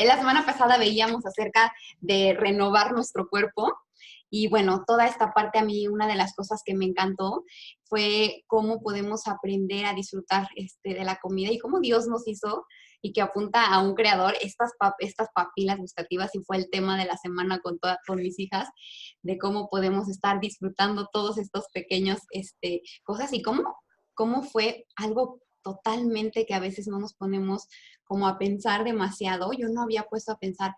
La semana pasada veíamos acerca de renovar nuestro cuerpo y bueno, toda esta parte a mí, una de las cosas que me encantó fue cómo podemos aprender a disfrutar de la comida y cómo Dios nos hizo y que apunta a un creador estas papilas gustativas y fue el tema de la semana con mis hijas, de cómo podemos estar disfrutando todos estos pequeños cosas y cómo fue algo totalmente que a veces no nos ponemos como a pensar demasiado. Yo no había puesto a pensar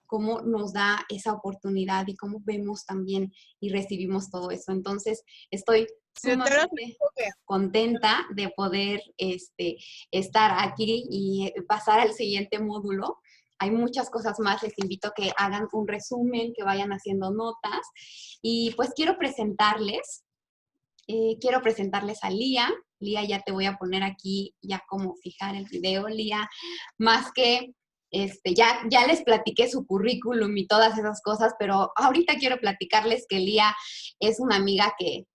cómo nos da esa oportunidad y cómo vemos también y recibimos todo eso. Entonces, estoy sumamente contenta de poder estar aquí y pasar al siguiente módulo. Hay muchas cosas más, les invito a que hagan un resumen, que vayan haciendo notas. Y pues quiero presentarles a Lía. Lía, ya te voy a poner aquí ya como fijar el video. Lía, más que ya les platiqué su currículum y todas esas cosas, pero ahorita quiero platicarles que Lía es una amiga que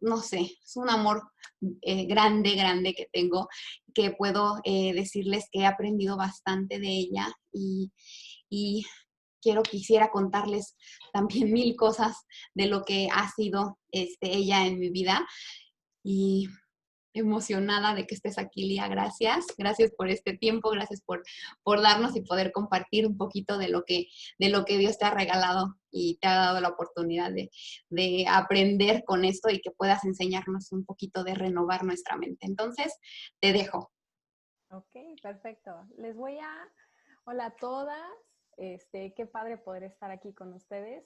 no sé, es un amor grande, grande que tengo, que puedo decirles que he aprendido bastante de ella y quisiera contarles también mil cosas de lo que ha sido ella en mi vida y emocionada de que estés aquí, Lía. Gracias. Gracias por este tiempo, gracias por darnos y poder compartir un poquito de lo que Dios te ha regalado y te ha dado la oportunidad de aprender con esto y que puedas enseñarnos un poquito de renovar nuestra mente. Entonces, te dejo. Ok, perfecto. Hola a todas. Qué padre poder estar aquí con ustedes,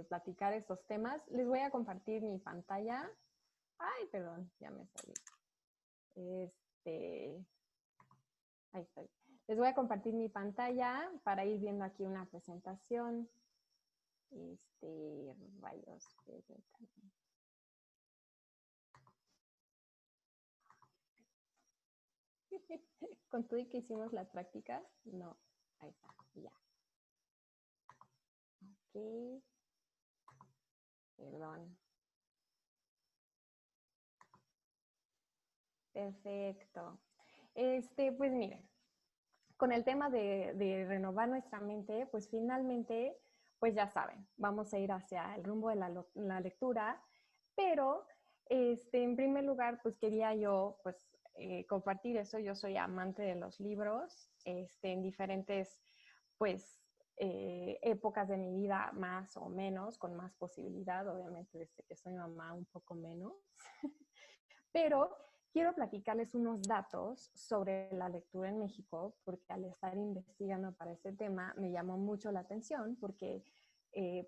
platicar estos temas. Les voy a compartir mi pantalla. Ay, perdón, ya me salí. Ahí estoy. Les voy a compartir mi pantalla para ir viendo aquí una presentación. Rayos. Con todo y que hicimos las prácticas, no. Ahí está, ya. Ok. Perdón. Perfecto. Pues miren, con el tema de renovar nuestra mente, pues finalmente, pues ya saben, vamos a ir hacia el rumbo de la lectura, pero en primer lugar, pues quería yo, pues, compartir eso. Yo soy amante de los libros, en diferentes, pues, épocas de mi vida, más o menos, con más posibilidad, obviamente desde que soy mamá un poco menos, pero quiero platicarles unos datos sobre la lectura en México, porque al estar investigando para este tema me llamó mucho la atención, porque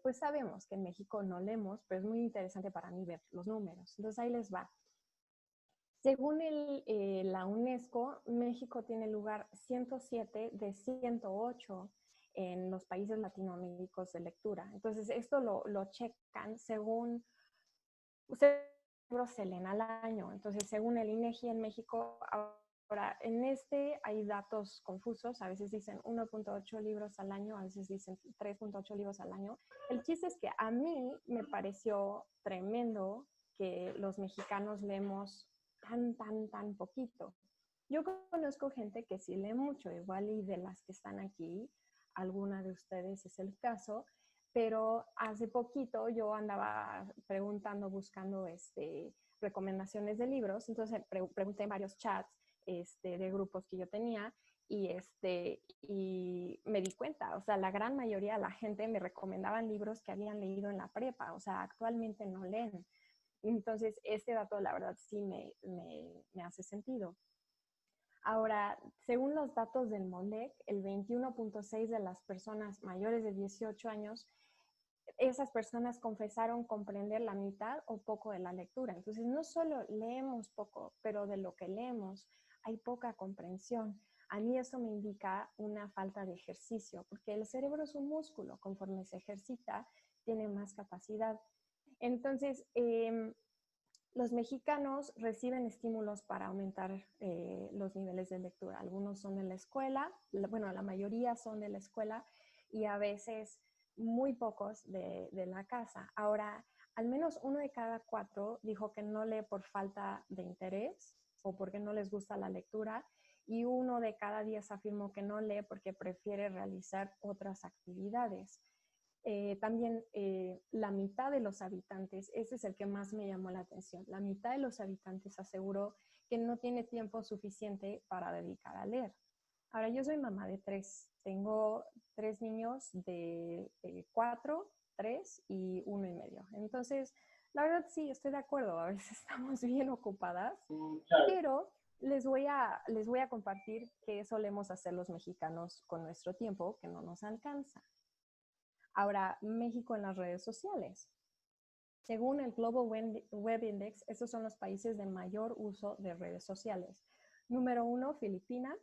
pues sabemos que en México no leemos, pero es muy interesante para mí ver los números. Entonces ahí les va. Según la UNESCO, México tiene lugar 107 de 108 en los países latinoamericanos de lectura. Entonces esto lo checan según libros se leen al año. Entonces, según el INEGI en México, ahora en hay datos confusos. A veces dicen 1.8 libros al año, a veces dicen 3.8 libros al año. El chiste es que a mí me pareció tremendo que los mexicanos leemos tan poquito. Yo conozco gente que sí lee mucho, igual y de las que están aquí, alguna de ustedes es el caso, pero hace poquito yo andaba preguntando, buscando recomendaciones de libros, entonces pregunté en varios chats de grupos que yo tenía y me di cuenta, o sea, la gran mayoría de la gente me recomendaban libros que habían leído en la prepa, o sea, actualmente no leen. Entonces, este dato, la verdad, sí me hace sentido. Ahora, según los datos del MOLEC, el 21.6% de las personas mayores de 18 años, esas personas confesaron comprender la mitad o poco de la lectura. Entonces, no solo leemos poco, pero de lo que leemos hay poca comprensión. A mí eso me indica una falta de ejercicio, porque el cerebro es un músculo. Conforme se ejercita, tiene más capacidad. Entonces, los mexicanos reciben estímulos para aumentar los niveles de lectura. Algunos son de la escuela, bueno, la mayoría son de la escuela y a veces muy pocos de la casa. Ahora, al menos 1 de cada 4 dijo que no lee por falta de interés o porque no les gusta la lectura y 1 de cada 10 afirmó que no lee porque prefiere realizar otras actividades. También la mitad de los habitantes, ese es el que más me llamó la atención, la mitad de los habitantes aseguró que no tiene tiempo suficiente para dedicar a leer. Ahora, yo soy mamá de 3, tengo 3 niños de 4, 3 y 1 y medio. Entonces, la verdad sí, estoy de acuerdo, a veces estamos bien ocupadas, pero les voy a compartir qué solemos hacer los mexicanos con nuestro tiempo que no nos alcanza. Ahora, México en las redes sociales. Según el Global Web Index, estos son los países de mayor uso de redes sociales. Número 1, Filipinas,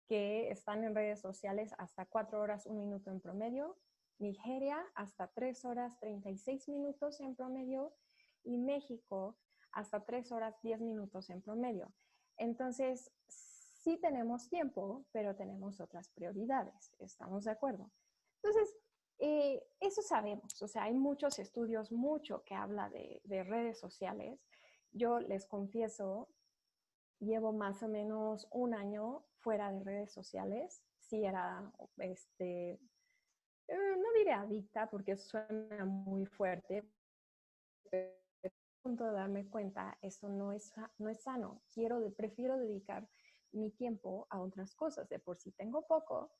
que están en redes sociales hasta 4 horas 1 minuto en promedio. Nigeria, hasta 3 horas 36 minutos en promedio. Y México, hasta 3 horas 10 minutos en promedio. Entonces, sí tenemos tiempo, pero tenemos otras prioridades. ¿Estamos de acuerdo? Entonces, eso sabemos, o sea, hay muchos estudios, mucho que habla de redes sociales. Yo les confieso, llevo más o menos 1 año fuera de redes sociales. Sí era, no diré adicta porque suena muy fuerte, pero a punto de darme cuenta, esto no es sano. Prefiero dedicar mi tiempo a otras cosas. De por sí tengo poco,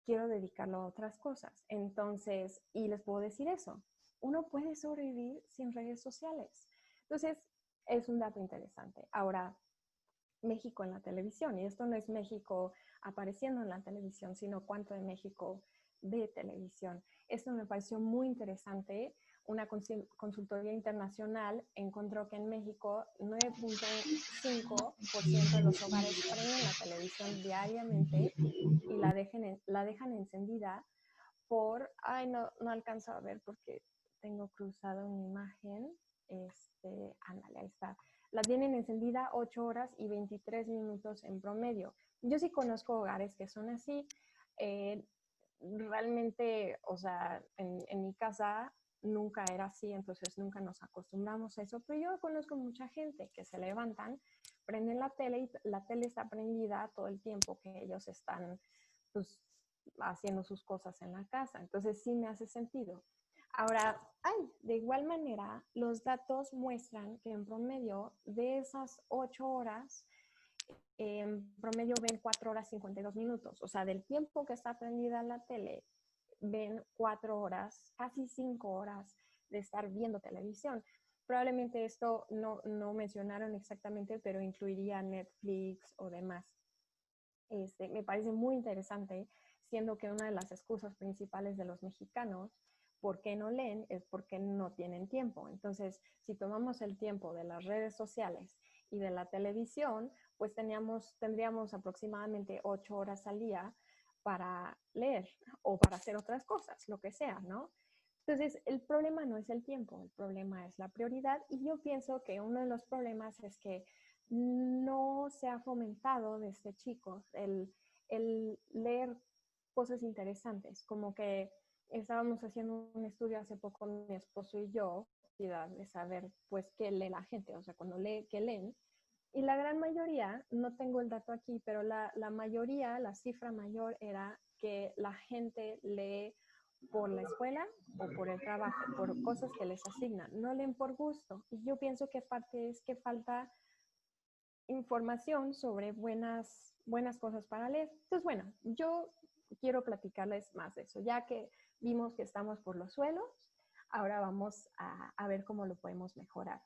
quiero dedicarlo a otras cosas. Entonces, y les puedo decir eso, uno puede sobrevivir sin redes sociales. Entonces, es un dato interesante. Ahora, México en la televisión, y esto no es México apareciendo en la televisión, sino cuánto de México de televisión. Esto me pareció muy interesante. Una consultoría internacional encontró que en México 9.5% de los hogares prenden la televisión diariamente y la dejan encendida por, no alcanzo a ver porque tengo cruzado mi imagen, ándale, ahí está. La tienen encendida 8 horas y 23 minutos en promedio. Yo sí conozco hogares que son así. Realmente, o sea, en mi casa nunca era así, entonces nunca nos acostumbramos a eso, pero yo conozco mucha gente que se levantan, prenden la tele y la tele está prendida todo el tiempo que ellos están pues, haciendo sus cosas en la casa. Entonces sí me hace sentido. Ahora, de igual manera, los datos muestran que en promedio de esas 8 horas, en promedio ven 4 horas 52 minutos. O sea, del tiempo que está prendida la tele, ven 4 horas, casi 5 horas de estar viendo televisión. Probablemente esto no mencionaron exactamente, pero incluiría Netflix o demás. Me parece muy interesante, siendo que una de las excusas principales de los mexicanos por qué no leen es porque no tienen tiempo. Entonces, si tomamos el tiempo de las redes sociales y de la televisión, pues tendríamos aproximadamente 8 horas al día para leer o para hacer otras cosas, lo que sea, ¿no? Entonces, el problema no es el tiempo, el problema es la prioridad, y yo pienso que uno de los problemas es que no se ha fomentado desde chicos el leer cosas interesantes, como que estábamos haciendo un estudio hace poco mi esposo y yo, de saber pues qué lee la gente, o sea, cuando lee, qué leen, y la gran mayoría, no tengo el dato aquí, pero la mayoría, la cifra mayor era que la gente lee por la escuela o por el trabajo, por cosas que les asignan, no leen por gusto. Y yo pienso que parte es que falta información sobre buenas cosas para leer. Entonces, bueno, yo quiero platicarles más de eso. Ya que vimos que estamos por los suelos, ahora vamos a ver cómo lo podemos mejorar.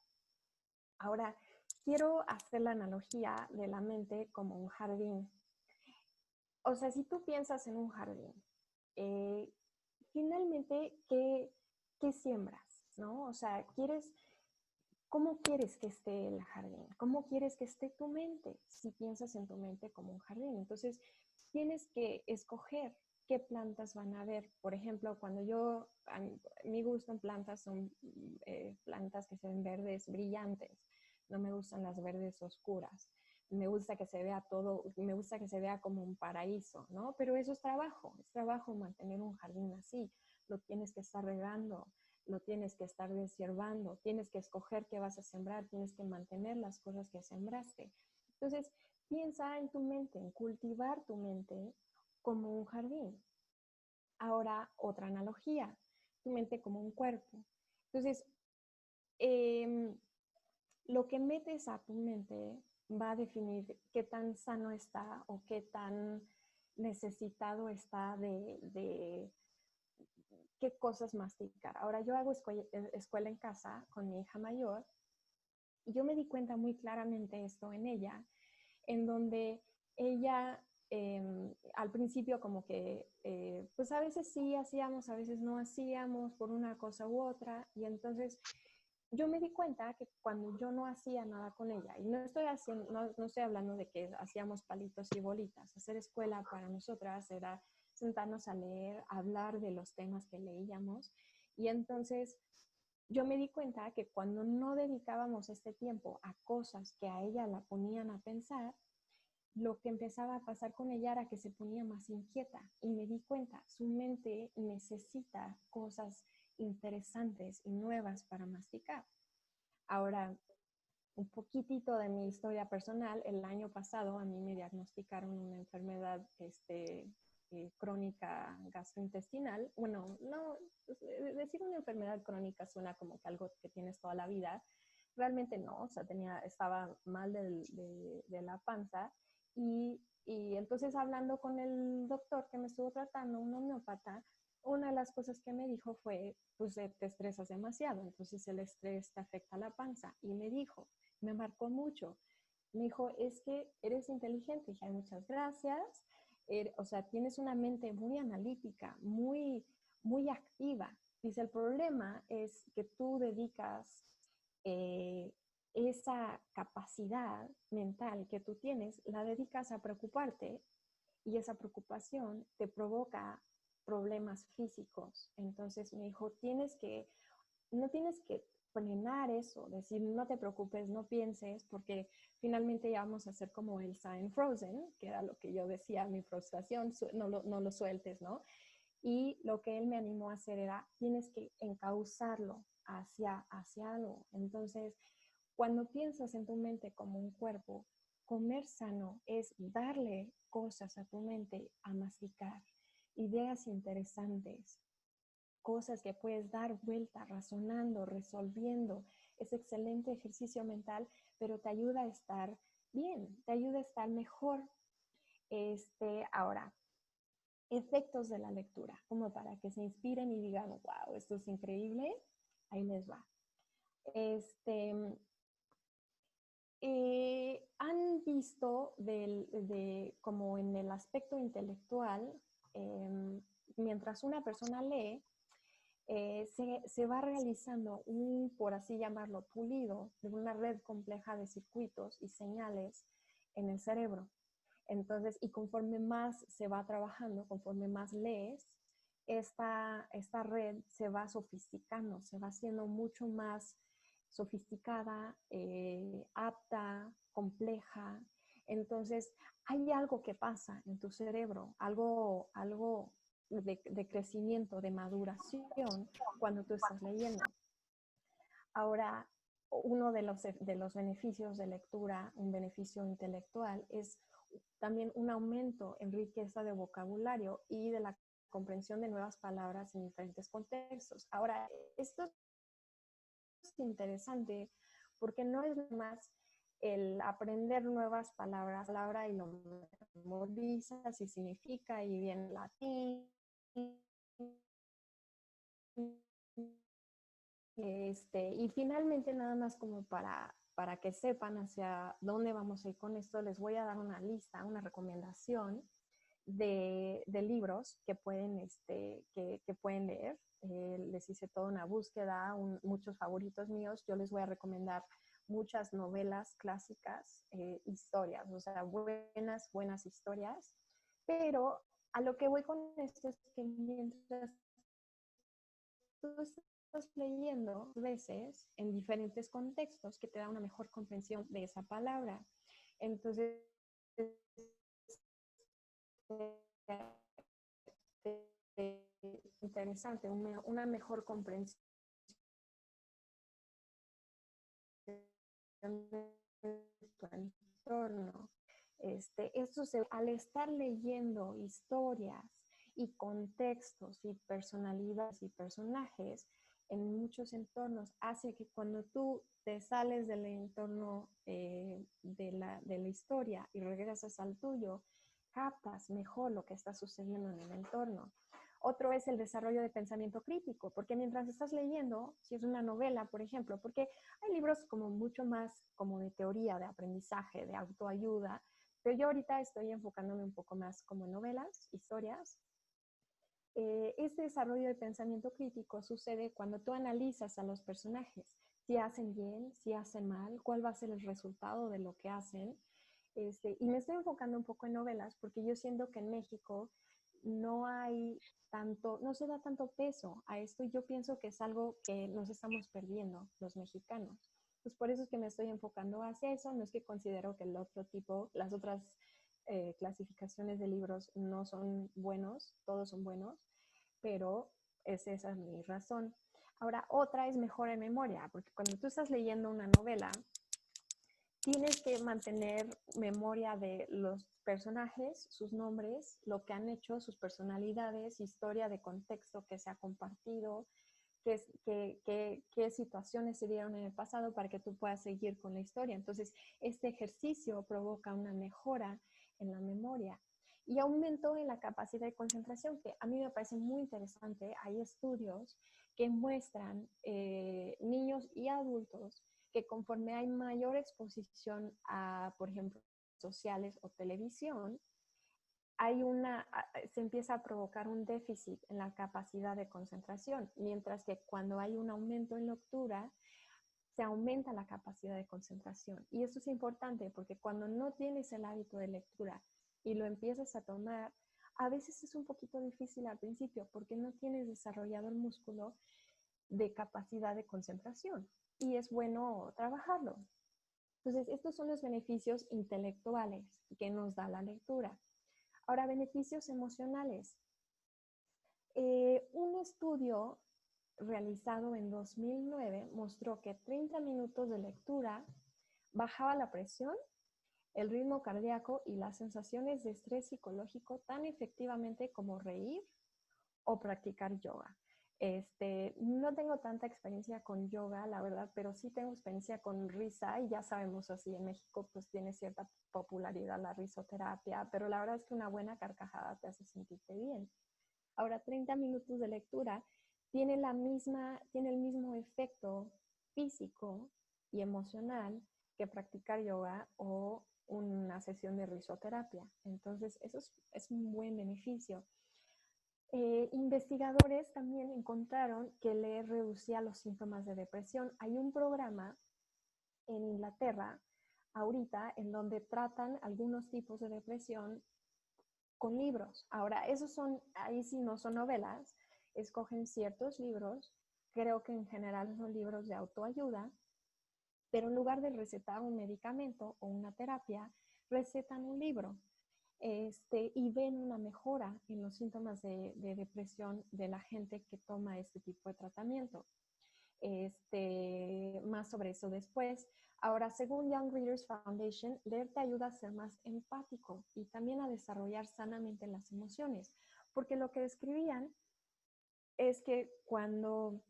Ahora, quiero hacer la analogía de la mente como un jardín. O sea, si tú piensas en un jardín, finalmente, ¿qué siembras? ¿No? O sea, ¿cómo quieres que esté el jardín? ¿Cómo quieres que esté tu mente? Si piensas en tu mente como un jardín. Entonces, tienes que escoger qué plantas van a haber. Por ejemplo, mi gusto en plantas son plantas que se ven verdes brillantes. No me gustan las verdes oscuras. Me gusta que se vea me gusta que se vea como un paraíso, ¿no? Pero eso es trabajo mantener un jardín así. Lo tienes que estar regando, lo tienes que estar deshiervando, tienes que escoger qué vas a sembrar, tienes que mantener las cosas que sembraste. Entonces, piensa en tu mente, en cultivar tu mente como un jardín. Ahora, otra analogía, tu mente como un cuerpo. Entonces, eh, lo que metes a tu mente va a definir qué tan sano está o qué tan necesitado está de qué cosas masticar. Ahora, yo hago escuela en casa con mi hija mayor y yo me di cuenta muy claramente esto en ella, en donde ella al principio como que, pues a veces sí hacíamos, a veces no hacíamos por una cosa u otra, y entonces yo me di cuenta que cuando yo no hacía nada con ella, y no estoy hablando de que hacíamos palitos y bolitas, hacer escuela para nosotras era sentarnos a leer, hablar de los temas que leíamos, y entonces yo me di cuenta que cuando no dedicábamos este tiempo a cosas que a ella la ponían a pensar, lo que empezaba a pasar con ella era que se ponía más inquieta y me di cuenta, su mente necesita cosas interesantes y nuevas para masticar. Ahora, un poquitito de mi historia personal, el año pasado a mí me diagnosticaron una enfermedad crónica gastrointestinal. Bueno, no, decir una enfermedad crónica suena como que algo que tienes toda la vida. Realmente no, o sea, estaba mal de la panza y entonces hablando con el doctor que me estuvo tratando, un homeópata, una de las cosas que me dijo fue, pues te estresas demasiado, entonces el estrés te afecta a la panza. Y me dijo, me marcó mucho, me dijo, es que eres inteligente. Dije, muchas gracias. O sea, tienes una mente muy analítica, muy activa. Dice, el problema es que tú dedicas eh, esa capacidad mental que tú tienes, la dedicas a preocuparte y esa preocupación te provoca problemas físicos. Entonces me dijo, no tienes que frenar eso, decir, no te preocupes, no pienses, porque finalmente ya vamos a hacer como Elsa en Frozen, que era lo que yo decía, mi frustración, no lo sueltes, ¿no? Y lo que él me animó a hacer era, tienes que encauzarlo hacia algo. Entonces, cuando piensas en tu mente como un cuerpo, comer sano es darle cosas a tu mente a masticar, ideas interesantes, cosas que puedes dar vuelta, razonando, resolviendo. Es excelente ejercicio mental, pero te ayuda a estar bien, te ayuda a estar mejor. Ahora, efectos de la lectura, como para que se inspiren y digan, wow, esto es increíble, ahí les va. Han visto como en el aspecto intelectual, mientras una persona lee, se va realizando por así llamarlo, pulido de una red compleja de circuitos y señales en el cerebro. Entonces, y conforme más se va trabajando, conforme más lees, esta red se va sofisticando, se va haciendo mucho más sofisticada, apta, compleja. Entonces, hay algo que pasa en tu cerebro, algo de crecimiento, de maduración cuando tú estás leyendo. Ahora, uno de los beneficios de lectura, un beneficio intelectual, es también un aumento en riqueza de vocabulario y de la comprensión de nuevas palabras en diferentes contextos. Ahora, esto es interesante porque no es más el aprender nuevas palabras, palabra y lo memorizas y significa y viene latín. Y finalmente, nada más como para que sepan hacia dónde vamos a ir con esto, les voy a dar una lista, una recomendación de libros que que pueden leer. Les hice toda una búsqueda, muchos favoritos míos. Yo les voy a recomendar muchas novelas clásicas, historias, o sea, buenas historias. Pero a lo que voy con esto es que mientras tú estás leyendo veces en diferentes contextos que te da una mejor comprensión de esa palabra. Entonces, interesante, una mejor comprensión de tu entorno. Al estar leyendo historias y contextos y personalidades y personajes en muchos entornos, hace que cuando tú te sales del entorno de la historia y regresas al tuyo, captas mejor lo que está sucediendo en el entorno. Otro es el desarrollo de pensamiento crítico, porque mientras estás leyendo, si es una novela, por ejemplo, porque hay libros como mucho más como de teoría, de aprendizaje, de autoayuda, pero yo ahorita estoy enfocándome un poco más como en novelas, historias. Este desarrollo de pensamiento crítico sucede cuando tú analizas a los personajes, si hacen bien, si hacen mal, cuál va a ser el resultado de lo que hacen. Y me estoy enfocando un poco en novelas porque yo siento que en México no hay tanto, no se da tanto peso a esto y yo pienso que es algo que nos estamos perdiendo los mexicanos. Pues por eso es que me estoy enfocando hacia eso, no es que considero que el otro tipo, las otras clasificaciones de libros no son buenos, todos son buenos, pero esa es mi razón. Ahora, otra es mejor en memoria, porque cuando tú estás leyendo una novela, tienes que mantener memoria de los personajes, sus nombres, lo que han hecho, sus personalidades, historia de contexto que se ha compartido, qué situaciones se dieron en el pasado para que tú puedas seguir con la historia. Entonces, este ejercicio provoca una mejora en la memoria y aumento en la capacidad de concentración, que a mí me parece muy interesante. Hay estudios que muestran niños y adultos que conforme hay mayor exposición a, por ejemplo, sociales o televisión, se empieza a provocar un déficit en la capacidad de concentración, mientras que cuando hay un aumento en lectura, se aumenta la capacidad de concentración. Y eso es importante porque cuando no tienes el hábito de lectura y lo empiezas a tomar, a veces es un poquito difícil al principio porque no tienes desarrollado el músculo de capacidad de concentración y es bueno trabajarlo. Entonces, estos son los beneficios intelectuales que nos da la lectura. Ahora, beneficios emocionales. Un estudio realizado en 2009 mostró que 30 minutos de lectura bajaba la presión, el ritmo cardíaco y las sensaciones de estrés psicológico tan efectivamente como reír o practicar yoga. No tengo tanta experiencia con yoga, la verdad, pero sí tengo experiencia con risa y ya sabemos así, en México pues tiene cierta popularidad la risoterapia, pero la verdad es que una buena carcajada te hace sentirte bien. Ahora, 30 minutos de lectura tiene el mismo efecto físico y emocional que practicar yoga o una sesión de risoterapia. Entonces, eso es un buen beneficio. Investigadores también encontraron que leer reducía los síntomas de depresión. Hay un programa en Inglaterra ahorita en donde tratan algunos tipos de depresión con libros. Ahora, ahí sí no son novelas, escogen ciertos libros, creo que en general son libros de autoayuda, pero en lugar de recetar un medicamento o una terapia, recetan un libro. Y ven una mejora en los síntomas de depresión de la gente que toma este tipo de tratamiento. Más sobre eso después. Ahora, según Young Readers Foundation, leer te ayuda a ser más empático y también a desarrollar sanamente las emociones, porque lo que describían es que cuando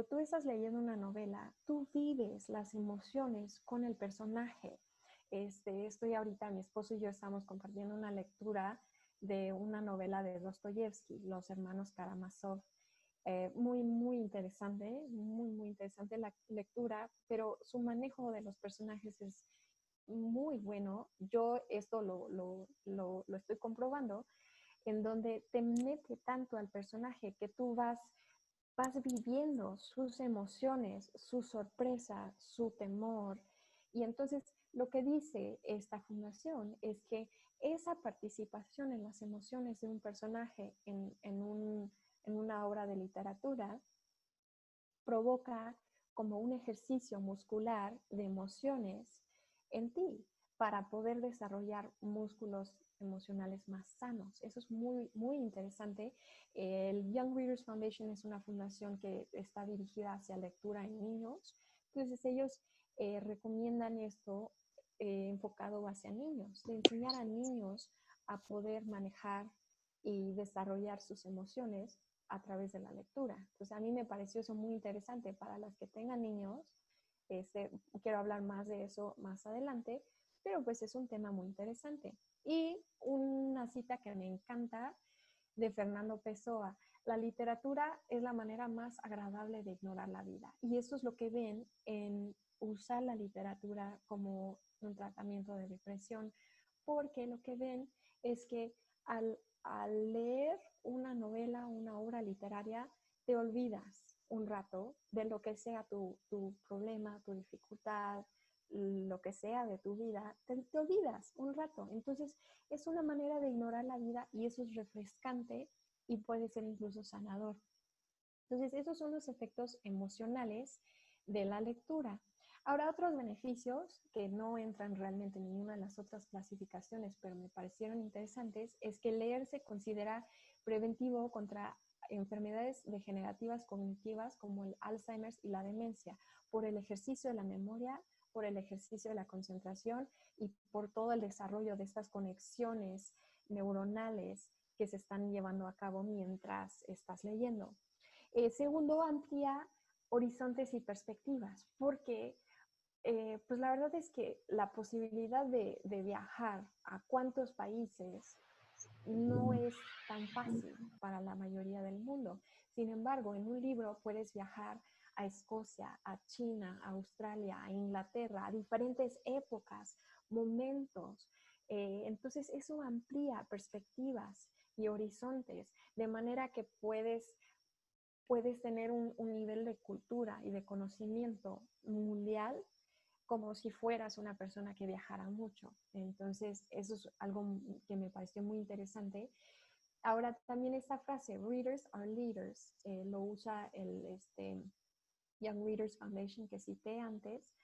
tú estás leyendo una novela, tú vives las emociones con el personaje. Estoy ahorita, mi esposo y yo estamos compartiendo una lectura de una novela de Dostoyevsky, Los hermanos Karamazov. Muy, muy interesante la lectura, pero su manejo de los personajes es muy bueno. Yo esto lo estoy comprobando, en donde te mete tanto al personaje que tú vas viviendo sus emociones, su sorpresa, su temor. Y entonces lo que dice esta fundación es que esa participación en las emociones de un personaje en una obra de literatura provoca como un ejercicio muscular de emociones en ti para poder desarrollar músculos emocionales más sanos. Eso es muy, muy interesante. El Young Readers Foundation es una fundación que está dirigida hacia lectura en niños. Entonces ellos recomiendan esto enfocado hacia niños, de enseñar a niños a poder manejar y desarrollar sus emociones a través de la lectura. Entonces, a mí me pareció eso muy interesante para las que tengan niños. Quiero hablar más de eso más adelante, pero pues es un tema muy interesante. Y una cita que me encanta de Fernando Pessoa: la literatura es la manera más agradable de ignorar la vida. Y eso es lo que ven en usar la literatura como un tratamiento de depresión, porque lo que ven es que al leer una novela, una obra literaria, te olvidas un rato de lo que sea tu problema, tu dificultad, lo que sea de tu vida, te olvidas un rato. Entonces es una manera de ignorar la vida y eso es refrescante y puede ser incluso sanador. Entonces esos son los efectos emocionales de la lectura. Ahora, otros beneficios que no entran realmente en ninguna de las otras clasificaciones, pero me parecieron interesantes, es que leer se considera preventivo contra enfermedades degenerativas cognitivas como el Alzheimer y la demencia, por el ejercicio de la memoria, por el ejercicio de la concentración y por todo el desarrollo de estas conexiones neuronales que se están llevando a cabo mientras estás leyendo. Segundo, amplía horizontes y perspectivas, porque pues la verdad es que la posibilidad de viajar a cuántos países no es tan fácil para la mayoría del mundo. Sin embargo, en un libro puedes viajar a Escocia, a China, a Australia, a Inglaterra, a diferentes épocas, momentos. Entonces eso amplía perspectivas y horizontes, de manera que puedes tener un nivel de cultura y de conocimiento mundial como si fueras una persona que viajara mucho. Entonces, eso es algo que me pareció muy interesante. Ahora, también esta frase, readers are leaders, lo usa el Young Readers Foundation que cité antes,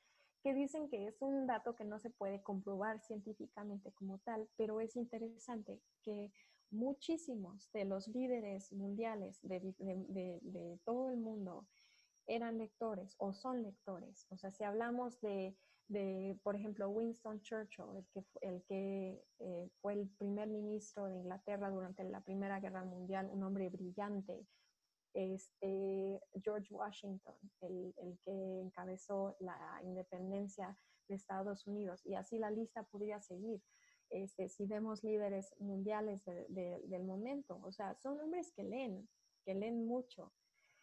que dicen que es un dato que no se puede comprobar científicamente como tal, pero es interesante que muchísimos de los líderes mundiales de todo el mundo eran lectores o son lectores. O sea, si hablamos por ejemplo, Winston Churchill, el que fue el primer ministro de Inglaterra durante la Primera Guerra Mundial, un hombre brillante. George Washington, el que encabezó la independencia de Estados Unidos, y así la lista podría seguir. Si vemos líderes mundiales del momento, o sea, son hombres que leen mucho.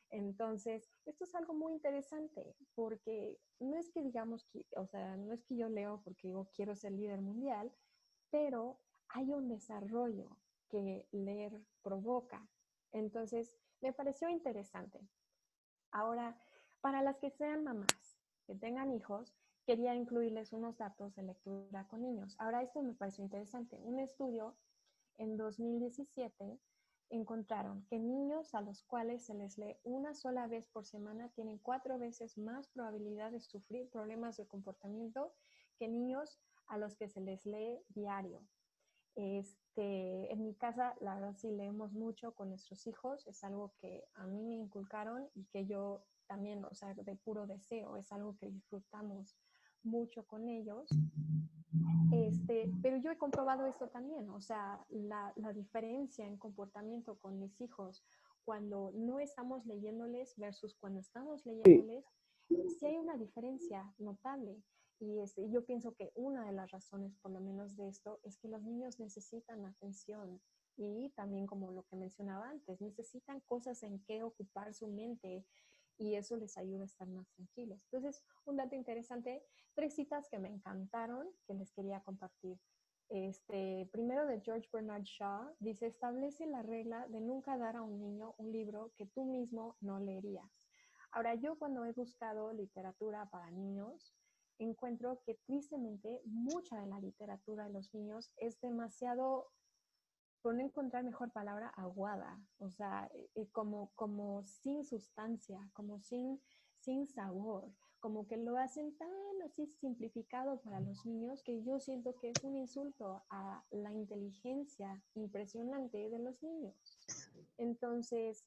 Entonces, esto es algo muy interesante porque no es que digamos que, o sea, no es que yo leo porque yo quiero ser líder mundial, pero hay un desarrollo que leer provoca. Entonces, me pareció interesante. Ahora, para las que sean mamás, que tengan hijos, quería incluirles unos datos de lectura con niños. Ahora, esto me pareció interesante. Un estudio en 2017 encontraron que niños a los cuales se les lee una sola vez por semana tienen 4 veces más probabilidad de sufrir problemas de comportamiento que niños a los que se les lee diario. En mi casa, la verdad, sí leemos mucho con nuestros hijos. Es algo que a mí me inculcaron y que yo también, o sea, de puro deseo, es algo que disfrutamos mucho con ellos. Pero yo he comprobado esto también, o sea, la diferencia en comportamiento con mis hijos cuando no estamos leyéndoles versus cuando estamos leyéndoles, sí hay una diferencia notable. Y yo pienso que una de las razones, por lo menos de esto, es que los niños necesitan atención y también, como lo que mencionaba antes, necesitan cosas en que ocupar su mente y eso les ayuda a estar más tranquilos. Entonces, un dato interesante, 3 citas que me encantaron que les quería compartir. Primero, de George Bernard Shaw, dice: establece la regla de nunca dar a un niño un libro que tú mismo no leerías. Ahora, yo cuando he buscado literatura para niños, encuentro que tristemente mucha de la literatura de los niños es demasiado, por no encontrar mejor palabra, aguada, o sea, como sin sustancia, como sin sabor, como que lo hacen tan así simplificado para los niños que yo siento que es un insulto a la inteligencia impresionante de los niños. Entonces,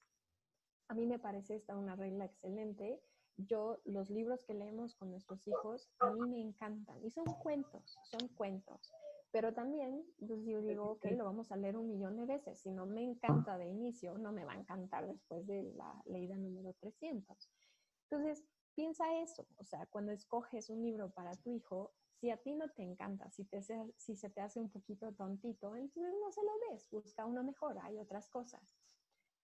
a mí me parece esta una regla excelente los libros que leemos con nuestros hijos, a mí me encantan. Y son cuentos. Pero también, pues yo digo, ok, lo vamos a leer 1,000,000 de veces. Si no me encanta de inicio, no me va a encantar después de la leída número 300. Entonces, piensa eso. O sea, cuando escoges un libro para tu hijo, si a ti no te encanta, si se te hace un poquito tontito, entonces no se lo des, busca uno mejor, hay otras cosas.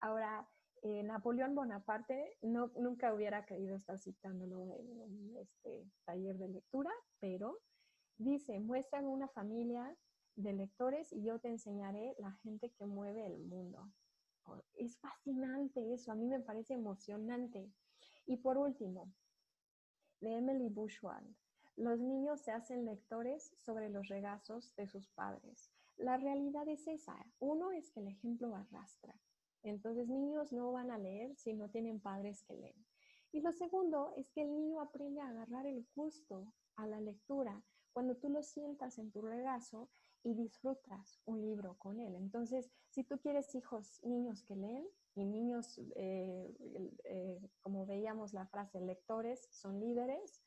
Ahora, Napoleón Bonaparte, nunca hubiera querido estar citándolo en taller de lectura, pero dice, muéstrame una familia de lectores y yo te enseñaré la gente que mueve el mundo. Es fascinante eso, a mí me parece emocionante. Y por último, de Emily Bushwald, los niños se hacen lectores sobre los regazos de sus padres. La realidad es esa. Uno es que el ejemplo arrastra. Entonces, niños no van a leer si no tienen padres que leen. Y lo segundo es que el niño aprende a agarrar el gusto a la lectura cuando tú lo sientas en tu regazo y disfrutas un libro con él. Entonces, si tú quieres niños que leen, y niños, como veíamos la frase, lectores son líderes,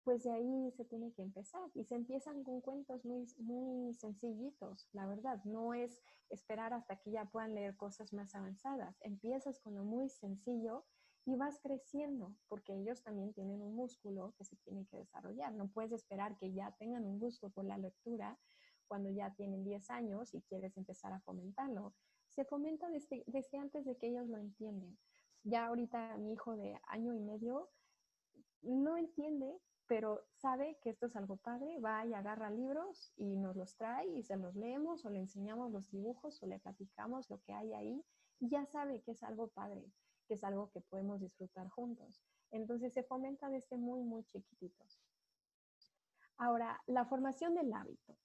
pues de ahí se tiene que empezar. Y se empiezan con cuentos muy, muy sencillitos, la verdad. No es esperar hasta que ya puedan leer cosas más avanzadas. Empiezas con lo muy sencillo y vas creciendo, porque ellos también tienen un músculo que se tiene que desarrollar. No puedes esperar que ya tengan un gusto por la lectura cuando ya tienen 10 años y quieres empezar a fomentarlo. Se fomenta desde antes de que ellos lo entienden. Ya ahorita mi hijo de 1 año y medio no entiende, pero sabe que esto es algo padre, va y agarra libros y nos los trae y se los leemos o le enseñamos los dibujos o le platicamos lo que hay ahí y ya sabe que es algo padre, que es algo que podemos disfrutar juntos. Entonces se fomenta desde muy, muy chiquititos. Ahora, la formación del hábito.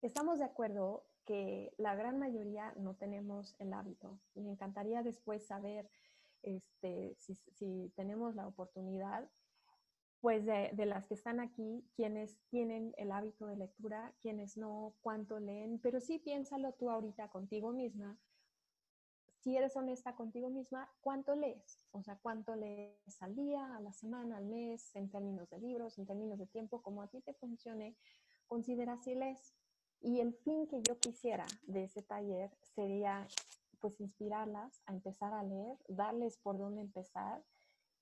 Estamos de acuerdo que la gran mayoría no tenemos el hábito. Me encantaría después saber si tenemos la oportunidad, pues de las que están aquí, quienes tienen el hábito de lectura, quienes no, cuánto leen, pero sí piénsalo tú ahorita contigo misma. Si eres honesta contigo misma, ¿cuánto lees? O sea, ¿cuánto lees al día, a la semana, al mes, en términos de libros, en términos de tiempo, como a ti te funcione? Considera si lees. Y el fin que yo quisiera de ese taller sería pues inspirarlas a empezar a leer, darles por dónde empezar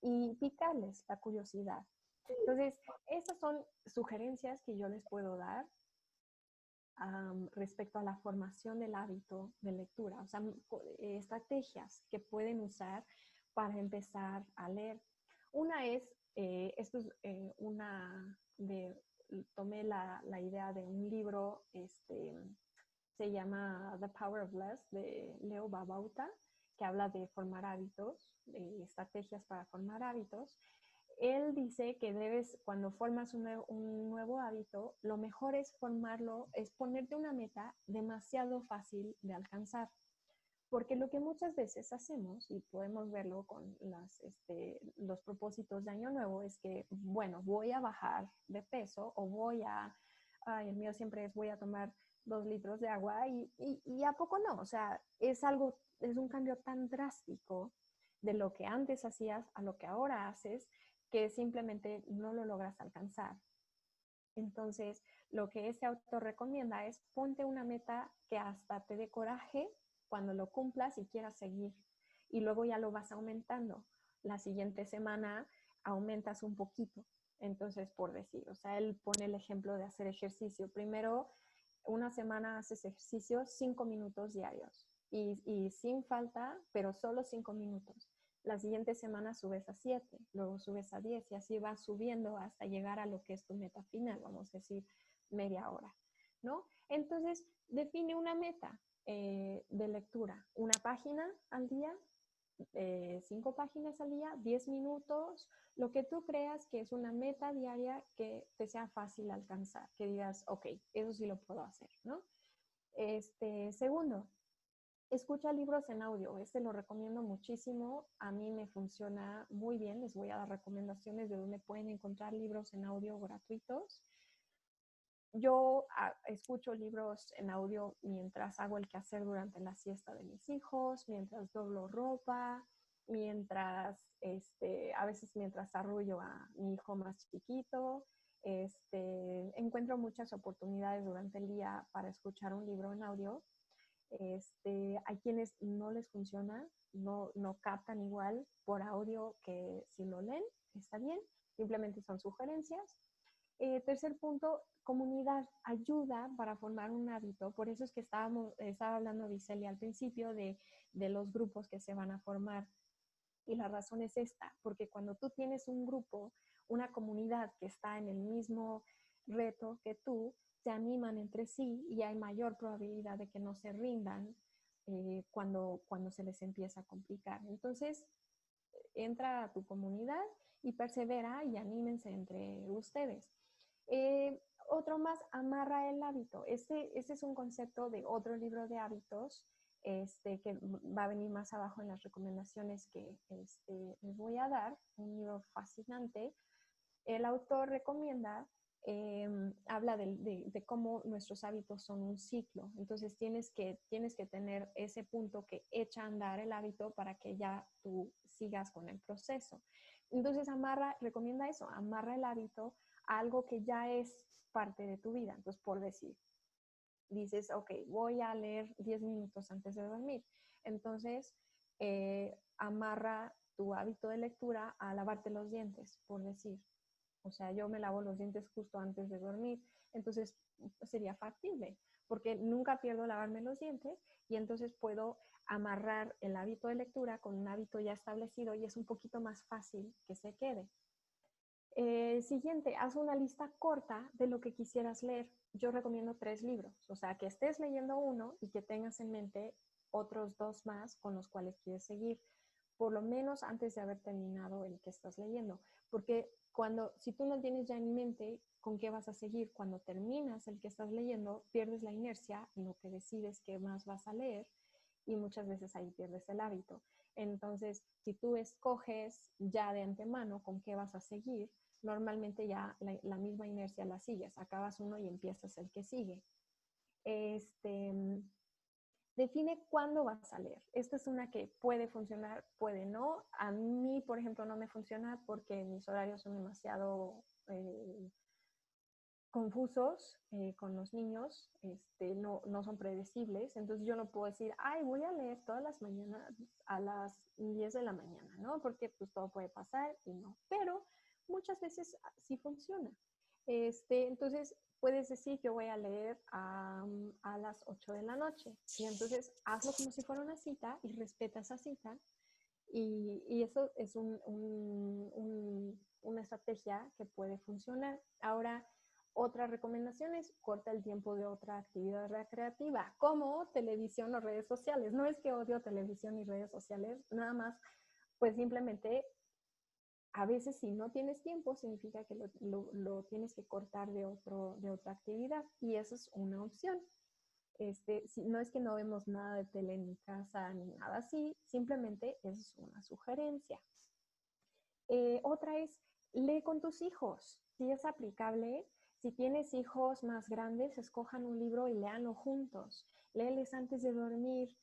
y picarles la curiosidad. Entonces, esas son sugerencias que yo les puedo dar respecto a la formación del hábito de lectura, o sea, estrategias que pueden usar para empezar a leer. Una es, esto es tomé la idea de un libro, se llama The Power of Less, de Leo Babauta, que habla de formar hábitos, de estrategias para formar hábitos. Él dice que cuando formas un nuevo hábito, lo mejor es es ponerte una meta demasiado fácil de alcanzar. Porque lo que muchas veces hacemos, y podemos verlo con los propósitos de Año Nuevo, es que, bueno, voy a bajar de peso o el mío siempre es voy a tomar 2 litros de agua y ¿a poco no? O sea, es un cambio tan drástico de lo que antes hacías a lo que ahora haces, que simplemente no lo logras alcanzar. Entonces, lo que ese autor recomienda es ponte una meta que hasta te dé coraje cuando lo cumplas y quieras seguir. Y luego ya lo vas aumentando. La siguiente semana aumentas un poquito. Entonces, por decir, o sea, él pone el ejemplo de hacer ejercicio. Primero, una semana haces ejercicio 5 minutos diarios y sin falta, pero solo 5 minutos. La siguiente semana subes a 7, luego subes a 10 y así vas subiendo hasta llegar a lo que es tu meta final, vamos a decir media hora, ¿no? Entonces, define una meta de lectura, una página al día, 5 páginas al día, 10 minutos, lo que tú creas que es una meta diaria que te sea fácil alcanzar, que digas, ok, eso sí lo puedo hacer, ¿no? Segundo, escucha libros en audio, lo recomiendo muchísimo, a mí me funciona muy bien, les voy a dar recomendaciones de dónde pueden encontrar libros en audio gratuitos. Yo escucho libros en audio mientras hago el quehacer durante la siesta de mis hijos, mientras doblo ropa, mientras, a veces mientras arrullo a mi hijo más chiquito. Encuentro muchas oportunidades durante el día para escuchar un libro en audio. Hay quienes no les funciona, no captan igual por audio que si lo leen, está bien, simplemente son sugerencias. Tercer punto, comunidad, ayuda para formar un hábito. Por eso es que estaba hablando Vicelia al principio de los grupos que se van a formar. Y la razón es esta, porque cuando tú tienes un grupo, una comunidad que está en el mismo reto que tú, se animan entre sí y hay mayor probabilidad de que no se rindan cuando se les empieza a complicar. Entonces, entra a tu comunidad y persevera y anímense entre ustedes. Otro más, amarra el hábito. Este es un concepto de otro libro de hábitos que va a venir más abajo en las recomendaciones que les voy a dar, un libro fascinante. El autor recomienda, habla de cómo nuestros hábitos son un ciclo. Entonces tienes que tener ese punto que echa a andar el hábito para que ya tú sigas con el proceso. Entonces recomienda eso, amarra el hábito a algo que ya es parte de tu vida. Entonces, por decir, dices, ok, voy a leer 10 minutos antes de dormir. Entonces, amarra tu hábito de lectura a lavarte los dientes, por decir. O sea, yo me lavo los dientes justo antes de dormir. Entonces, sería factible, porque nunca pierdo lavarme los dientes y entonces puedo amarrar el hábito de lectura con un hábito ya establecido y es un poquito más fácil que se quede. Siguiente, haz una lista corta de lo que quisieras leer. Yo recomiendo 3 libros, o sea, que estés leyendo uno y que tengas en mente otros 2 más con los cuales quieres seguir, por lo menos antes de haber terminado el que estás leyendo, porque si tú no tienes ya en mente con qué vas a seguir, cuando terminas el que estás leyendo, pierdes la inercia en lo que decides qué más vas a leer y muchas veces ahí pierdes el hábito. Entonces, si tú escoges ya de antemano con qué vas a seguir, normalmente ya la misma inercia la sigues, acabas uno y empiezas el que sigue. Define cuándo vas a leer. Esta es una que puede funcionar, puede no. A mí, por ejemplo, no me funciona porque mis horarios son demasiado confusos con los niños, no son predecibles, entonces yo no puedo decir, ay, voy a leer todas las mañanas a las 10 de la mañana, ¿no? Porque pues todo puede pasar y no, pero muchas veces sí funciona. Entonces puedes decir, yo voy a leer a las 8 de la noche y entonces hazlo como si fuera una cita y respeta esa cita y eso es una estrategia que puede funcionar. Ahora, otra recomendación es corta el tiempo de otra actividad recreativa, como televisión o redes sociales. No es que odio televisión y redes sociales, nada más, pues simplemente a veces si no tienes tiempo significa que lo tienes que cortar de otra actividad y eso es una opción. No es que no vemos nada de tele en mi casa ni nada así, simplemente es una sugerencia. Otra es, lee con tus hijos, si es aplicable. Si tienes hijos más grandes, escojan un libro y léanlo juntos. Léeles antes de dormir,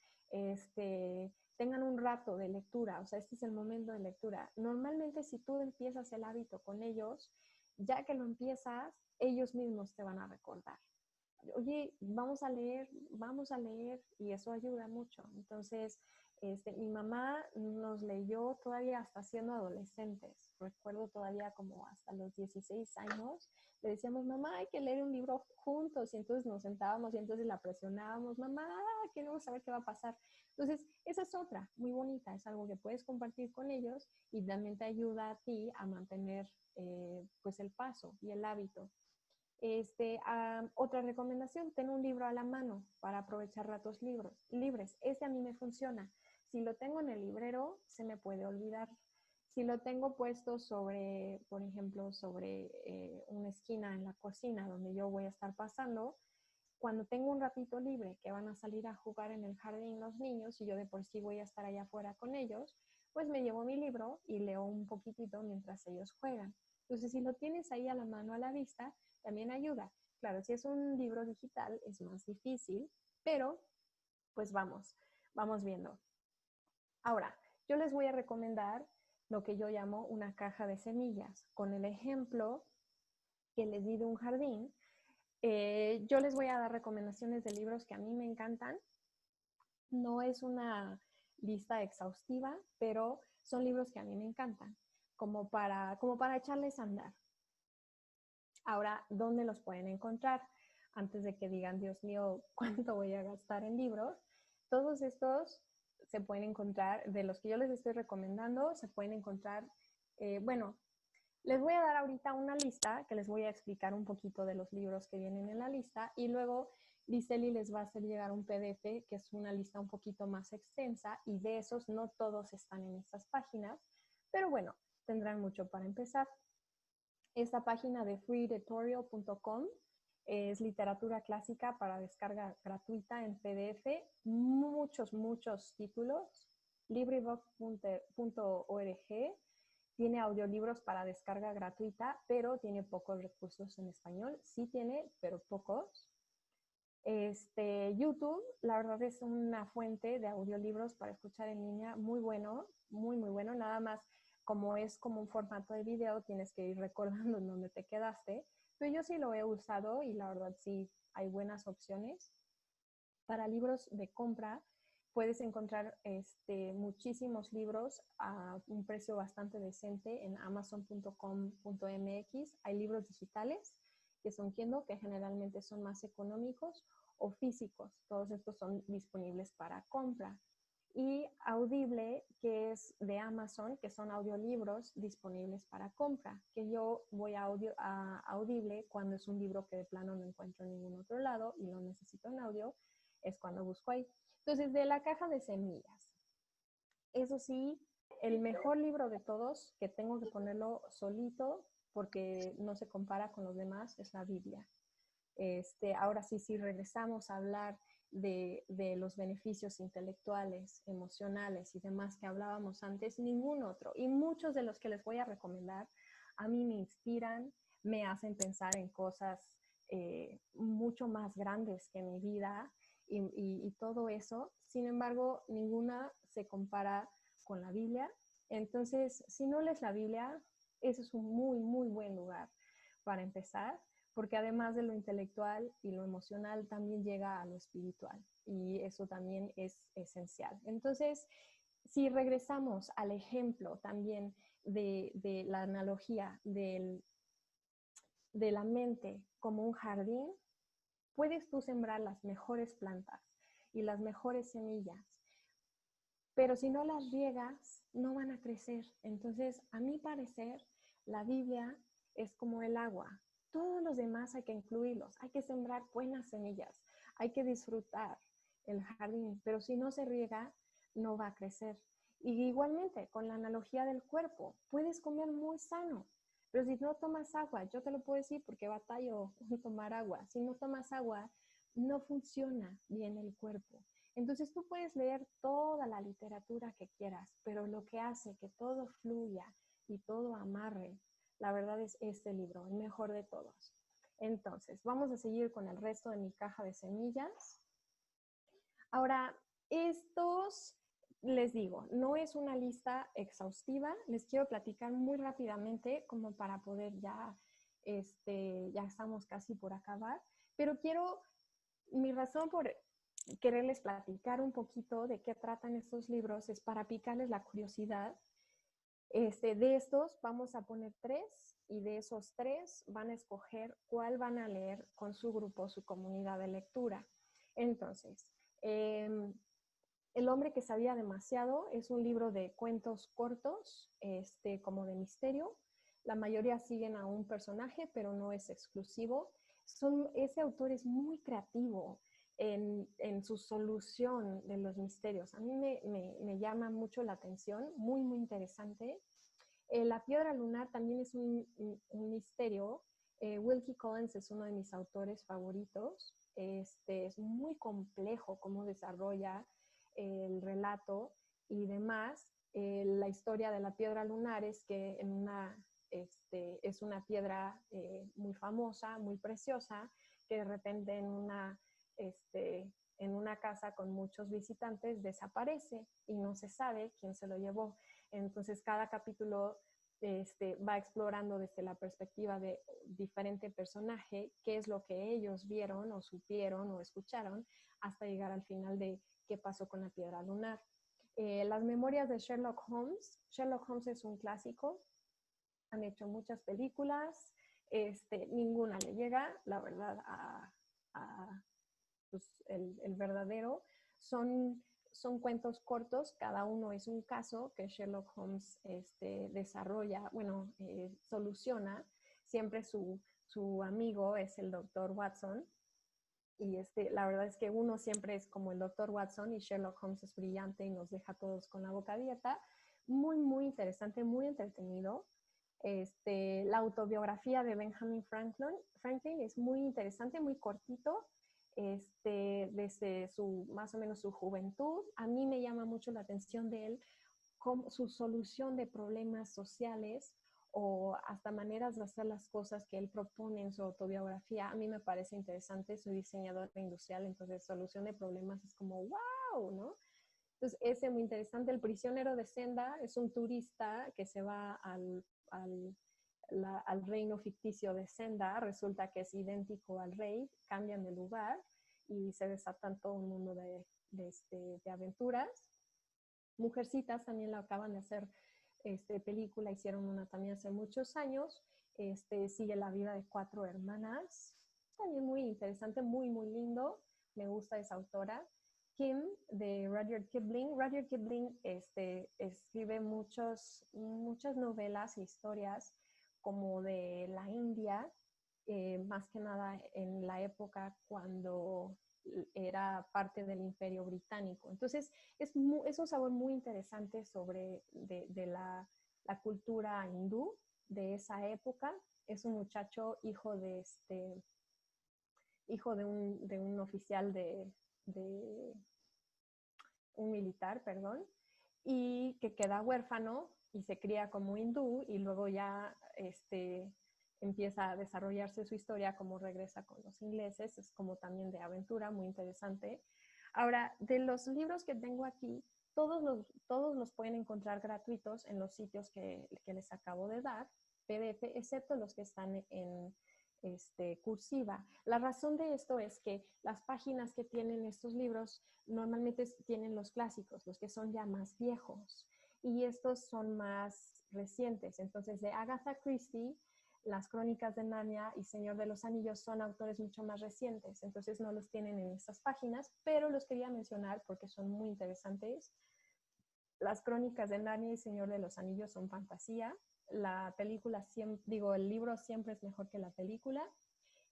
tengan un rato de lectura, o sea, este es el momento de lectura. Normalmente si tú empiezas el hábito con ellos, ya que lo empiezas, ellos mismos te van a recordar. Oye, vamos a leer, y eso ayuda mucho. Entonces, mi mamá nos leyó todavía hasta siendo adolescentes. Recuerdo todavía como hasta los 16 años. Le decíamos, mamá, hay que leer un libro juntos. Y entonces nos sentábamos y entonces la presionábamos, mamá, queremos saber qué va a pasar. Entonces, esa es otra, muy bonita. Es algo que puedes compartir con ellos y también te ayuda a ti a mantener pues el paso y el hábito. Otra recomendación, ten un libro a la mano para aprovechar ratos libres. A mí me funciona. Si lo tengo en el librero, se me puede olvidar. Si lo tengo puesto sobre, por ejemplo, sobre una esquina en la cocina donde yo voy a estar pasando, cuando tengo un ratito libre que van a salir a jugar en el jardín los niños y yo de por sí voy a estar allá afuera con ellos, pues me llevo mi libro y leo un poquitito mientras ellos juegan. Entonces, si lo tienes ahí a la mano, a la vista, también ayuda. Claro, si es un libro digital es más difícil, pero pues vamos viendo. Ahora, yo les voy a recomendar lo que yo llamo una caja de semillas. Con el ejemplo que les di de un jardín, yo les voy a dar recomendaciones de libros que a mí me encantan. No es una lista exhaustiva, pero son libros que a mí me encantan, como para echarles a andar. Ahora, ¿dónde los pueden encontrar? Antes de que digan, Dios mío, ¿cuánto voy a gastar en libros? Todos estos se pueden encontrar, de los que yo les estoy recomendando, se pueden encontrar, bueno, les voy a dar ahorita una lista que les voy a explicar un poquito de los libros que vienen en la lista y luego Liseli les va a hacer llegar un PDF que es una lista un poquito más extensa y de esos no todos están en estas páginas, pero bueno, tendrán mucho para empezar. Esta página de freeeditorial.com es literatura clásica para descarga gratuita en PDF, muchos títulos. LibriVox.org tiene audiolibros para descarga gratuita, pero tiene pocos recursos en español. Sí tiene, pero pocos. YouTube, la verdad es una fuente de audiolibros para escuchar en línea muy bueno, muy bueno. Nada más, como es como un formato de video, tienes que ir recordando en dónde te quedaste. Pero yo sí lo he usado y la verdad sí hay buenas opciones. Para libros de compra, puedes encontrar muchísimos libros a un precio bastante decente en amazon.com.mx. Hay libros digitales que son Kindle, que generalmente son más económicos, o físicos. Todos estos son disponibles para compra. Y Audible, que es de Amazon, que son audiolibros disponibles para compra, que yo voy a Audible cuando es un libro que de plano no encuentro en ningún otro lado y lo necesito en audio, es cuando busco ahí. Entonces, de la caja de semillas. Eso sí, el mejor libro de todos, que tengo que ponerlo solito porque no se compara con los demás, es la Biblia. Ahora sí, si regresamos a hablar de los beneficios intelectuales, emocionales y demás que hablábamos antes, ningún otro. Y muchos de los que les voy a recomendar a mí me inspiran, me hacen pensar en cosas mucho más grandes que mi vida y todo eso. Sin embargo, ninguna se compara con la Biblia. Entonces, si no lees la Biblia, ese es un muy buen lugar para empezar, porque además de lo intelectual y lo emocional, también llega a lo espiritual y eso también es esencial. Entonces, si regresamos al ejemplo también de la analogía de la mente como un jardín, puedes tú sembrar las mejores plantas y las mejores semillas, pero si no las riegas, no van a crecer. Entonces, a mi parecer, la Biblia es como el agua. Todos los demás hay que incluirlos, hay que sembrar buenas semillas, hay que disfrutar el jardín, pero si no se riega, no va a crecer. Y igualmente, con la analogía del cuerpo, puedes comer muy sano, pero si no tomas agua, yo te lo puedo decir porque batallo en tomar agua, si no tomas agua, no funciona bien el cuerpo. Entonces tú puedes leer toda la literatura que quieras, pero lo que hace que todo fluya y todo amarre, la verdad es este libro, el mejor de todos. Entonces, vamos a seguir con el resto de mi caja de semillas. Ahora, estos, les digo, no es una lista exhaustiva, les quiero platicar muy rápidamente como para poder ya estamos casi por acabar, pero mi razón por quererles platicar un poquito de qué tratan estos libros es para picarles la curiosidad. De estos vamos a poner 3 y de esos 3 van a escoger cuál van a leer con su grupo, su comunidad de lectura. Entonces, El hombre que sabía demasiado es un libro de cuentos cortos, como de misterio. La mayoría siguen a un personaje, pero no es exclusivo. Ese autor es muy creativo en su solución de los misterios. A mí me llama mucho la atención, muy interesante. La piedra lunar también es un misterio. Wilkie Collins es uno de mis autores favoritos. Es muy complejo cómo desarrolla el relato y demás. La historia de la piedra lunar es que es una piedra muy famosa, muy preciosa, que de repente en una en una casa con muchos visitantes, desaparece y no se sabe quién se lo llevó. Entonces cada capítulo va explorando desde la perspectiva de diferente personaje qué es lo que ellos vieron o supieron o escucharon hasta llegar al final de qué pasó con la piedra lunar. Las memorias de Sherlock Holmes. Sherlock Holmes es un clásico. Han hecho muchas películas. Ninguna le llega, la verdad, a pues, el verdadero. Son cuentos cortos, cada uno es un caso que Sherlock Holmes desarrolla, soluciona. Siempre su amigo es el doctor Watson. Y la verdad es que uno siempre es como el doctor Watson y Sherlock Holmes es brillante y nos deja a todos con la boca abierta. Muy, muy interesante, muy entretenido. La autobiografía de Benjamin Franklin es muy interesante, muy cortito. Desde más o menos su juventud. A mí me llama mucho la atención de él, su solución de problemas sociales o hasta maneras de hacer las cosas que él propone en su autobiografía. A mí me parece interesante, soy diseñador industrial, entonces solución de problemas es como wow, ¿no? Entonces ese es muy interesante. El prisionero de Zenda es un turista que se va al reino ficticio de Zenda, resulta que es idéntico al rey, cambian de lugar y se desatan todo un mundo de aventuras. Mujercitas también la acaban de hacer película, hicieron una también hace muchos años, sigue la vida de 4 hermanas, también muy interesante, muy, muy lindo, me gusta esa autora. Kim, de Rudyard Kipling. Rudyard Kipling escribe muchas novelas e historias como de la India, más que nada en la época cuando era parte del Imperio Británico. Entonces, es un sabor muy interesante sobre de la cultura hindú de esa época. Es un muchacho hijo de un oficial de un militar, perdón, y que queda huérfano y se cría como hindú y luego ya empieza a desarrollarse su historia, como regresa con los ingleses, es como también de aventura, muy interesante. Ahora, de los libros que tengo aquí, todos los pueden encontrar gratuitos en los sitios que les acabo de dar, PDF, excepto los que están en cursiva. La razón de esto es que las páginas que tienen estos libros normalmente tienen los clásicos, los que son ya más viejos, y estos son más recientes. Entonces, de Agatha Christie, las Crónicas de Narnia y Señor de los Anillos son autores mucho más recientes, entonces no los tienen en estas páginas, pero los quería mencionar porque son muy interesantes. Las Crónicas de Narnia y Señor de los Anillos son fantasía. El libro siempre es mejor que la película.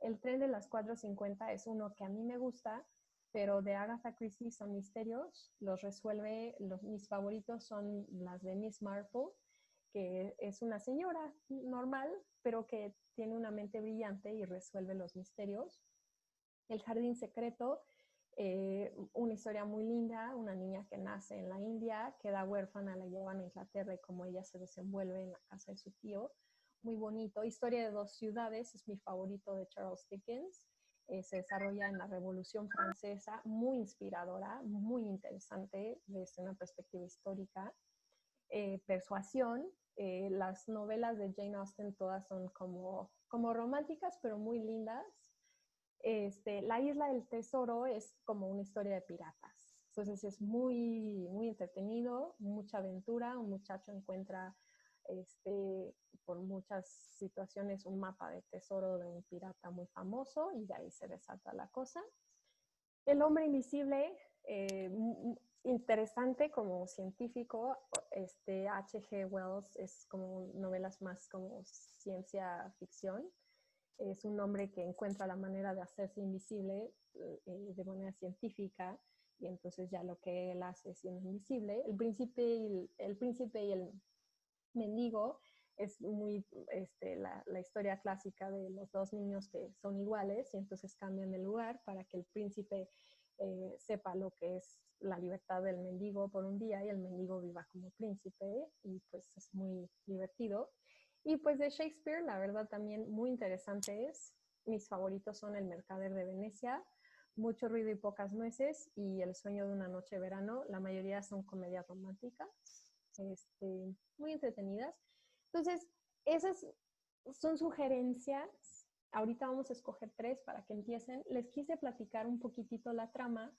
El tren de las 4:50 es uno que a mí me gusta, pero de Agatha Christie son misterios, los resuelve, mis favoritos son las de Miss Marple, que es una señora normal, pero que tiene una mente brillante y resuelve los misterios. El jardín secreto, una historia muy linda, una niña que nace en la India, queda huérfana, la llevan a Inglaterra y cómo ella se desenvuelve en la casa de su tío, muy bonito. Historia de 2 ciudades, es mi favorito de Charles Dickens, se desarrolla en la Revolución Francesa, muy inspiradora, muy interesante desde una perspectiva histórica. Persuasión, las novelas de Jane Austen todas son como románticas, pero muy lindas. La Isla del Tesoro es como una historia de piratas. Entonces es muy, muy entretenido, mucha aventura. Un muchacho encuentra por muchas situaciones un mapa de tesoro de un pirata muy famoso y de ahí se desata la cosa. El hombre invisible, interesante como científico. H.G. Wells es como novelas más como ciencia ficción. Es un hombre que encuentra la manera de hacerse invisible de manera científica y entonces ya lo que él hace es invisible. El príncipe y el mendigo es muy la historia clásica de los 2 niños que son iguales y entonces cambian de lugar para que el príncipe sepa lo que es la libertad del mendigo por un día y el mendigo viva como príncipe y pues es muy divertido. Y pues de Shakespeare, la verdad también muy interesantes. Mis favoritos son El Mercader de Venecia, Mucho ruido y pocas nueces y El sueño de una noche de verano. La mayoría son comedias románticas, muy entretenidas. Entonces, esas son sugerencias. Ahorita vamos a escoger 3 para que empiecen. Les quise platicar un poquitito la trama,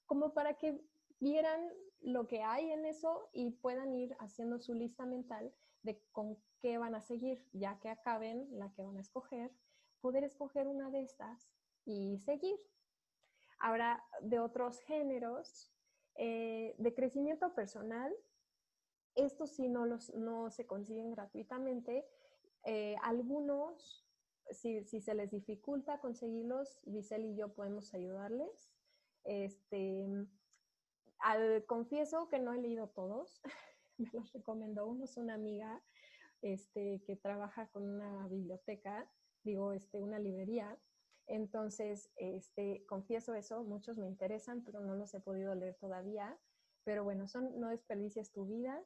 como para que vieran lo que hay en eso y puedan ir haciendo su lista mental de con qué van a seguir, ya que acaben la que van a escoger, poder escoger una de estas y seguir. Ahora, de otros géneros, de crecimiento personal, estos sí no se consiguen gratuitamente. Algunos, si se les dificulta conseguirlos, Giselle y yo podemos ayudarles. Confieso que no he leído todos, me los recomendó uno, es una amiga que trabaja con una biblioteca, una librería. Entonces, confieso eso, muchos me interesan, pero no los he podido leer todavía. Pero bueno, son No desperdicies tu vida,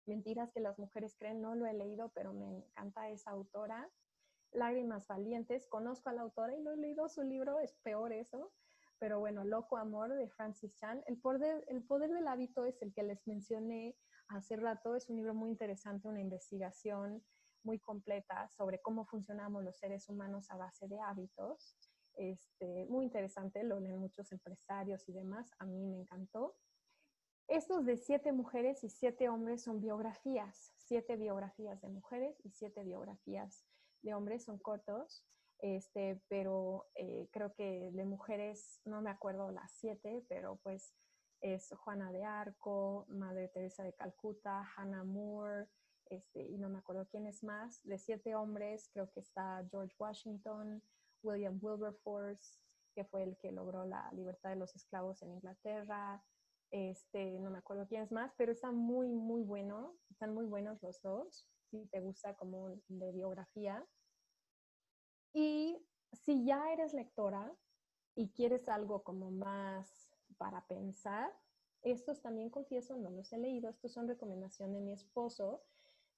Mentiras que las mujeres creen, no lo he leído, pero me encanta esa autora. Lágrimas valientes, conozco a la autora y no he leído su libro, es peor eso. Pero bueno, Loco Amor de Francis Chan. El poder del hábito es el que les mencioné hace rato. Es un libro muy interesante, una investigación muy completa sobre cómo funcionamos los seres humanos a base de hábitos. Muy interesante, lo leen muchos empresarios y demás. A mí me encantó. Estos de 7 mujeres y 7 hombres son biografías. 7 biografías de mujeres y 7 biografías de hombres, son cortos. Pero creo que de mujeres, no me acuerdo las 7, pero pues es Juana de Arco, Madre Teresa de Calcuta, Hannah More, y no me acuerdo quién es más. De 7 hombres, creo que está George Washington, William Wilberforce, que fue el que logró la libertad de los esclavos en Inglaterra. No me acuerdo quién es más, pero está muy, muy bueno. Están muy buenos los dos, si te gusta como de biografía. Y si ya eres lectora y quieres algo como más para pensar, estos también confieso, no los he leído, estos son recomendación de mi esposo,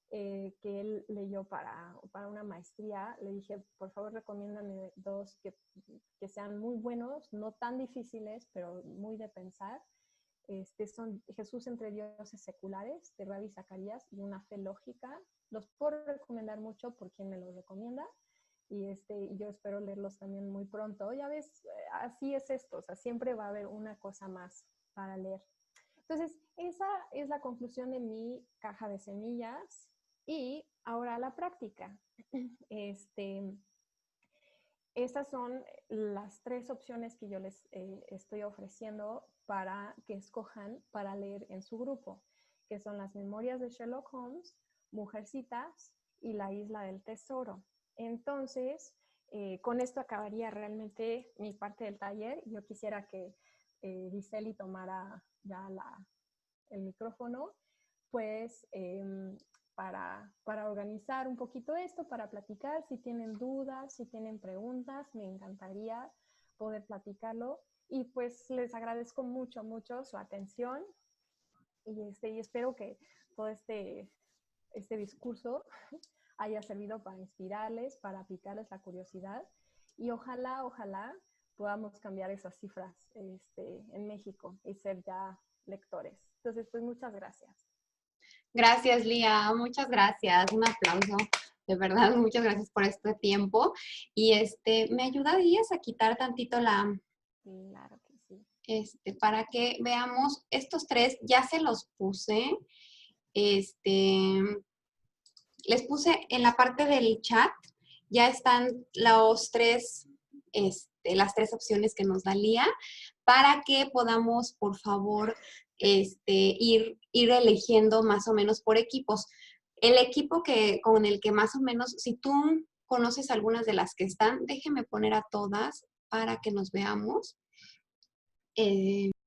que él leyó para una maestría. Le dije, por favor, recomiéndame 2 que sean muy buenos, no tan difíciles, pero muy de pensar. Son Jesús entre dioses seculares, de Ravi Zacarías, y Una fe lógica. Los puedo recomendar mucho por quien me los recomienda. Y yo espero leerlos también muy pronto. Ya ves, así es esto, o sea, siempre va a haber una cosa más para leer. Entonces, esa es la conclusión de mi caja de semillas. Y ahora la práctica. Esas son las 3 opciones que yo les estoy ofreciendo para que escojan para leer en su grupo, que son Las Memorias de Sherlock Holmes, Mujercitas y La Isla del Tesoro. Entonces, con esto acabaría realmente mi parte del taller. Yo quisiera que Giseli tomara ya el micrófono, pues para organizar un poquito esto, para platicar. Si tienen dudas, si tienen preguntas, me encantaría poder platicarlo. Y pues les agradezco mucho, mucho su atención y espero que todo este discurso haya servido para inspirarles, para picarles la curiosidad y ojalá podamos cambiar esas cifras en México y ser ya lectores. Entonces, pues muchas gracias. Gracias, Lía. Muchas gracias. Un aplauso. De verdad, muchas gracias por este tiempo. Y ¿me ayudarías a quitar tantito Claro que sí. Para que veamos estos 3? Ya se los puse. Les puse en la parte del chat, ya están las 3 opciones que nos da Lía, para que podamos, por favor, ir eligiendo más o menos por equipos. El equipo con el que más o menos, si tú conoces algunas de las que están, déjeme poner a todas para que nos veamos.